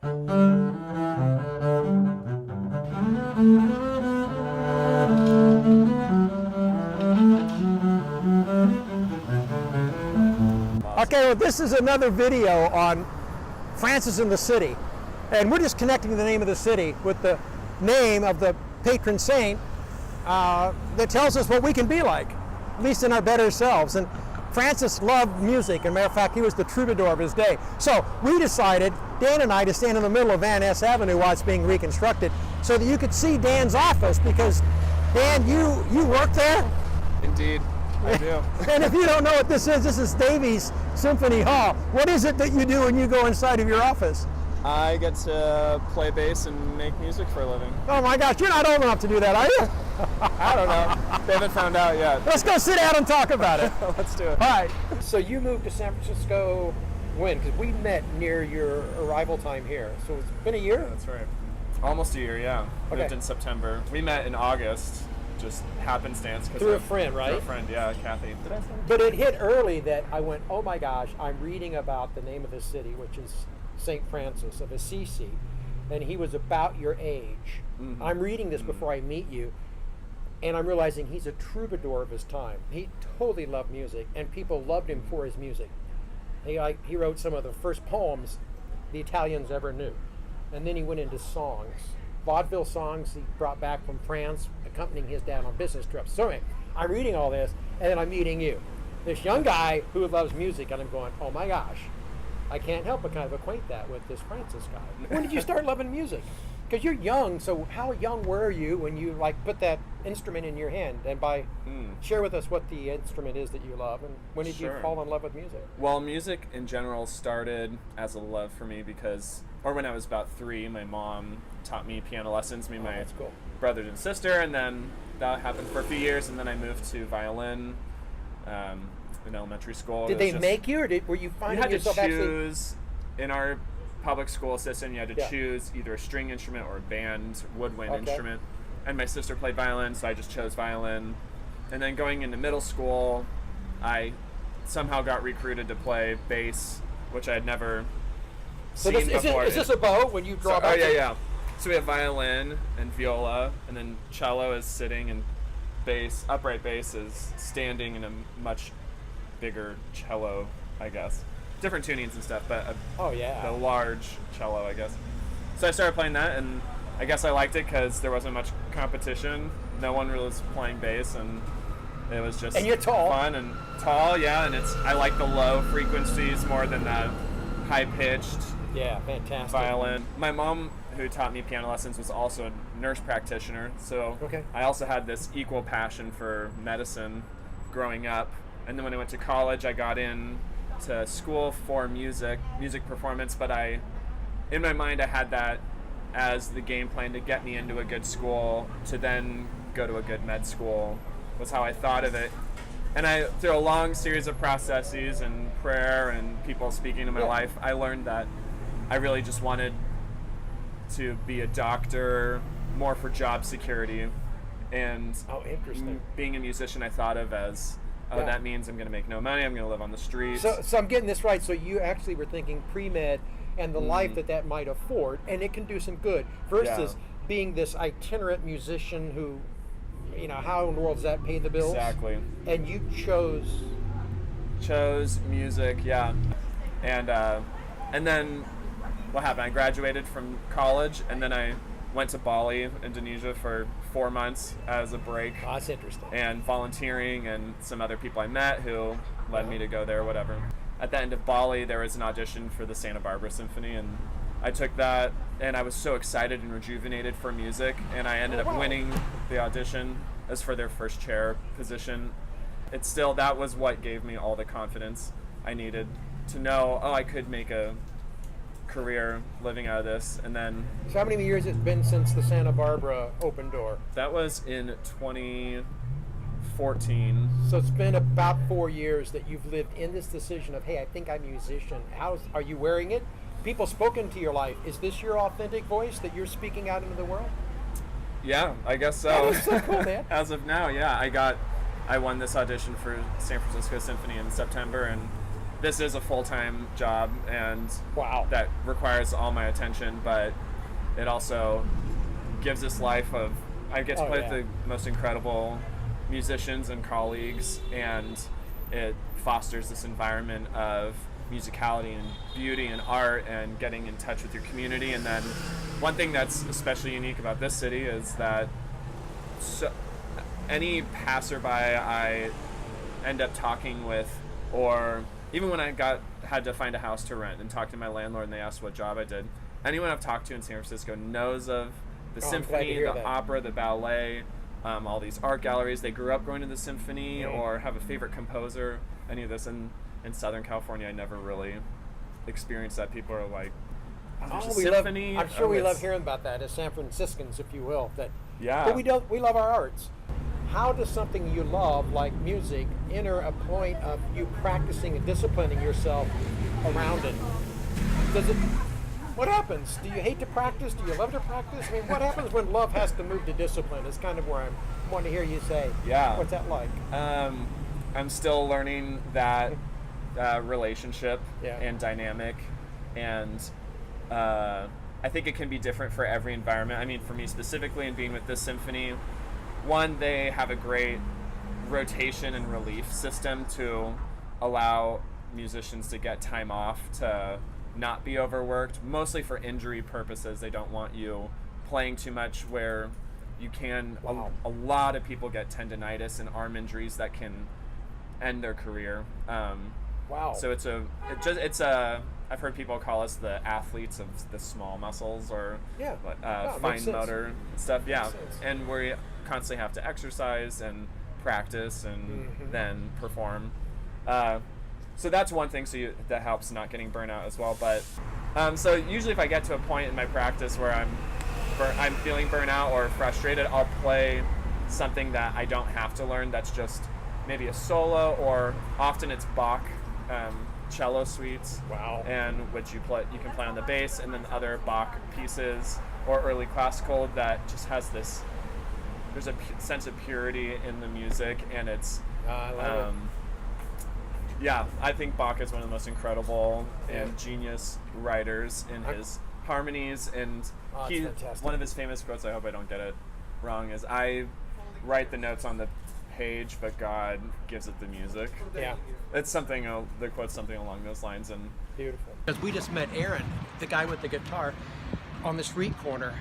Okay, well, this is another video on Francis in the City. And we're just connecting the name of the city with the name of the patron saint that tells us what we can be like, at least in our better selves. And Francis loved music. As a matter of fact, he was the troubadour of his day. So we decided, Dan and I, to stand in the middle of Van Ness Avenue while it's being reconstructed so that you could see Dan's office, because Dan, you work there? Indeed, I do. And if you don't know what this is Davies Symphony Hall. What is it that you do when you go inside of your office? I get to play bass and make music for a living. Oh my gosh, you're not old enough to do that, are you? I don't know. They haven't found out yet. Let's go sit down and talk about it. Let's do it. All right. So you moved to San Francisco when? Because we met near your arrival time here. So it's been a year? That's right. Almost a year, yeah. Okay. Moved in September. We met in August, just happenstance. Through a friend, right? Through a friend, yeah, Kathy. Did I say? But it hit early that I went, oh my gosh, I'm reading about the name of the city, which is St. Francis of Assisi, and he was about your age. Mm-hmm. I'm reading this before I meet you, and I'm realizing he's a troubadour of his time. He totally loved music, and people loved him for his music. He wrote some of the first poems the Italians ever knew, and then he went into songs, vaudeville songs he brought back from France, accompanying his dad on business trips. So anyway, I'm reading all this, and then I'm meeting you, this young guy who loves music, and I'm going, oh my gosh, I can't help but kind of equate that with this Francis guy. When did you start loving music? Because you're young, so how young were you when you put that instrument in your hand? And share with us what the instrument is that you love, and when did you fall in love with music? Well, music in general started as a love for me when I was about 3, my mom taught me piano lessons, me and my brothers and sister, and then that happened for a few years, and then I moved to violin. In elementary school. Did they make you, or were you finding yourself actually? You had to choose, in our public school system, you had to choose either a string instrument or a band woodwind instrument. And my sister played violin, so I just chose violin. And then going into middle school, I somehow got recruited to play bass, which I had never seen before. Is this a bow when you draw back? Oh, yeah. So we have violin and viola, and then cello is sitting, and bass, upright bass is standing in a much bigger cello, I guess. Different tunings and stuff, but the large cello, I guess. So I started playing that, and I guess I liked it because there wasn't much competition. No one really was playing bass, and it was just you're tall. Fun and tall, yeah. And I like the low frequencies more than the high-pitched fantastic violin. My mom, who taught me piano lessons, was also a nurse practitioner, so I also had this equal passion for medicine growing up. And then when I went to college, I got into school for music performance, but in my mind, I had that as the game plan to get me into a good school, to then go to a good med school, was how I thought of it. And through a long series of processes and prayer and people speaking in my life, I learned that I really just wanted to be a doctor, more for job security. And interesting. Being a musician, I thought of as, that means I'm going to make no money, I'm going to live on the streets. So I'm getting this right. So you actually were thinking pre-med and the life that might afford, and it can do some good, versus being this itinerant musician who, how in the world does that pay the bills? Exactly. And you chose music, and then what happened? I graduated from college, and then I went to Bali, Indonesia for 4 months as a break. Oh, that's interesting. And volunteering, and some other people I met who led me to go there, whatever. At the end of Bali, there was an audition for the Santa Barbara Symphony, and I took that, and I was so excited and rejuvenated for music, and I ended up winning the audition as for their first chair position. That was what gave me all the confidence I needed to know, I could make a career living out of this. And then, so how many years it's been since the Santa Barbara open door? That was in 2014. So it's been about 4 years that you've lived in this decision of, hey, I think I'm a musician. Are you wearing it? People spoken to your life. Is this your authentic voice that you're speaking out into the world? Yeah, I guess so. That is so cool, man. As of now, I won this audition for San Francisco Symphony in September, and this is a full-time job, and wow, that requires all my attention, but it also gives this life of, I get to play with the most incredible musicians and colleagues, and it fosters this environment of musicality and beauty and art and getting in touch with your community. And then one thing that's especially unique about this city is that any passerby I end up talking with, or even when I had to find a house to rent and talk to my landlord and they asked what job I did, anyone I've talked to in San Francisco knows of the symphony, the opera, the ballet, all these art galleries. They grew up going to the symphony or have a favorite composer, any of this. And in Southern California, I never really experienced that. People are like, there's a symphony. I'm sure we love hearing about that as San Franciscans, if you will. Yeah. But we love our arts. How does something you love, like music, enter a point of you practicing and disciplining yourself around it? What happens? Do you hate to practice? Do you love to practice? I mean, what happens when love has to move to discipline? It's kind of where I'm wanting to hear you say. Yeah. What's that like? I'm still learning that relationship and dynamic, and I think it can be different for every environment. I mean, for me specifically, and being with this symphony, one, they have a great rotation and relief system to allow musicians to get time off, to not be overworked, mostly for injury purposes. They don't want you playing too much where you can. A lot of people get tendonitis and arm injuries that can end their career. So it's a I've heard people call us the athletes of the small muscles, or fine motor stuff. And we constantly have to exercise and practice and then perform. So that's one thing. That helps not getting burnt out as well. But so usually, if I get to a point in my practice where I'm feeling burnout or frustrated, I'll play something that I don't have to learn. That's just maybe a solo, or often it's Bach cello suites. Wow. And which you can play on the bass, and then other Bach pieces or early classical that just has this. There's a sense of purity in the music, and it's. I love it. Yeah, I think Bach is one of the most incredible and genius writers in his harmonies, and one of his famous quotes, I hope I don't get it wrong, is, "I write the notes on the page, but God gives it the music." Yeah. It's something, the quote's something along those lines. And beautiful. Because we just met Aaron, the guy with the guitar, on the street corner,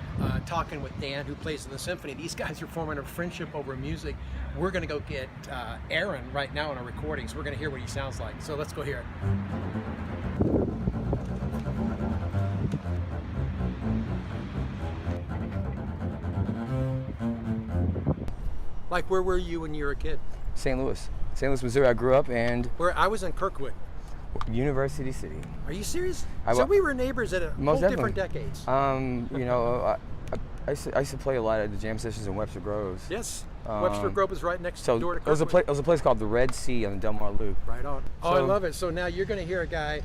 talking with Dan, who plays in the symphony. These guys are forming a friendship over music. We're going to go get Aaron right now on a recording, so we're going to hear what he sounds like. So let's go hear it. Like, where were you when you were a kid? St. Louis, Missouri. I grew up, and where I was in Kirkwood. University City. Are you serious? So we were neighbors at whole different decades. I used to play a lot at the jam sessions in Webster Groves. Yes. Webster Grove is right next door to Kirkwood. It was a place called the Red Sea on the Delmar Loop. Right on. I love it. So now you're going to hear a guy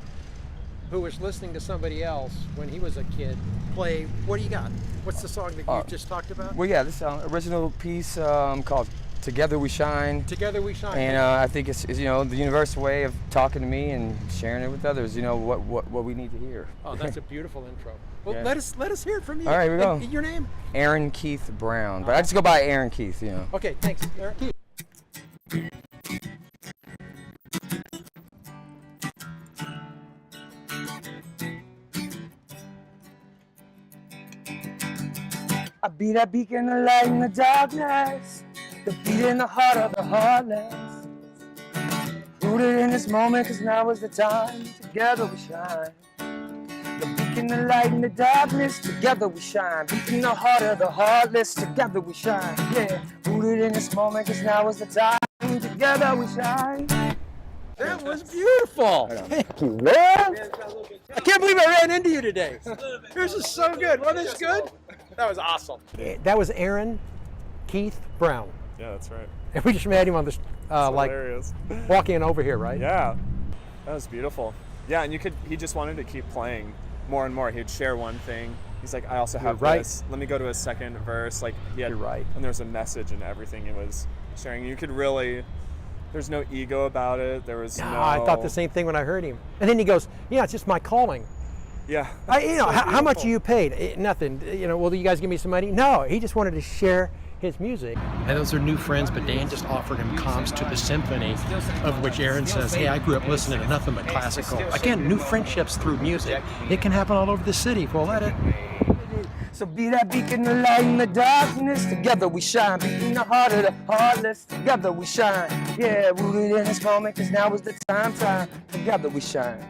who was listening to somebody else when he was a kid play. What do you got? What's the song that you just talked about? Well, yeah, this original piece called "Together We Shine." Together We Shine. And I think it's the universal way of talking to me and sharing it with others. What we need to hear. Oh, that's a beautiful intro. Well, let us hear it from you. All right, here we go. Your name? Aaron Keith Brown, but I just go by Aaron Keith. Okay, thanks, Aaron Keith. I be that beacon of light in the darkness, the beat in the heart of the heartless. Rooted in this moment, cause now is the time. Together we shine. The beacon of light in the darkness, together we shine. Beat in the heart of the heartless, together we shine. Yeah, rooted in this moment, cause now is the time. Together we shine. That was beautiful. Thank you, man. I can't believe I ran into you today. Yours is so good. Wasn't this good? That was awesome. That was Aaron Keith Brown. Yeah, that's right. And we just met him on this, hilarious. Walking over here, right? Yeah, that was beautiful. Yeah, and he just wanted to keep playing more and more. He'd share one thing. He's like, I also have this. Let me go to a second verse. Like, You're right. And there was a message and everything he was sharing. You could really, There's no ego about it. There was no. I thought the same thing when I heard him. And then he goes, "Yeah, it's just my calling." Yeah. How much are you paid? Nothing. Will you guys give me some money? No, he just wanted to share his music. And those are new friends, but Dan just offered him comps to the symphony, of which Aaron says, hey, I grew up listening to nothing but classical. Again, new friendships through music. It can happen all over the city if we'll let it. So be that beacon of light in the darkness, together we shine. Beating the heart of the heartless, together we shine. Yeah, rooted in this moment, cause now is the time, together we shine.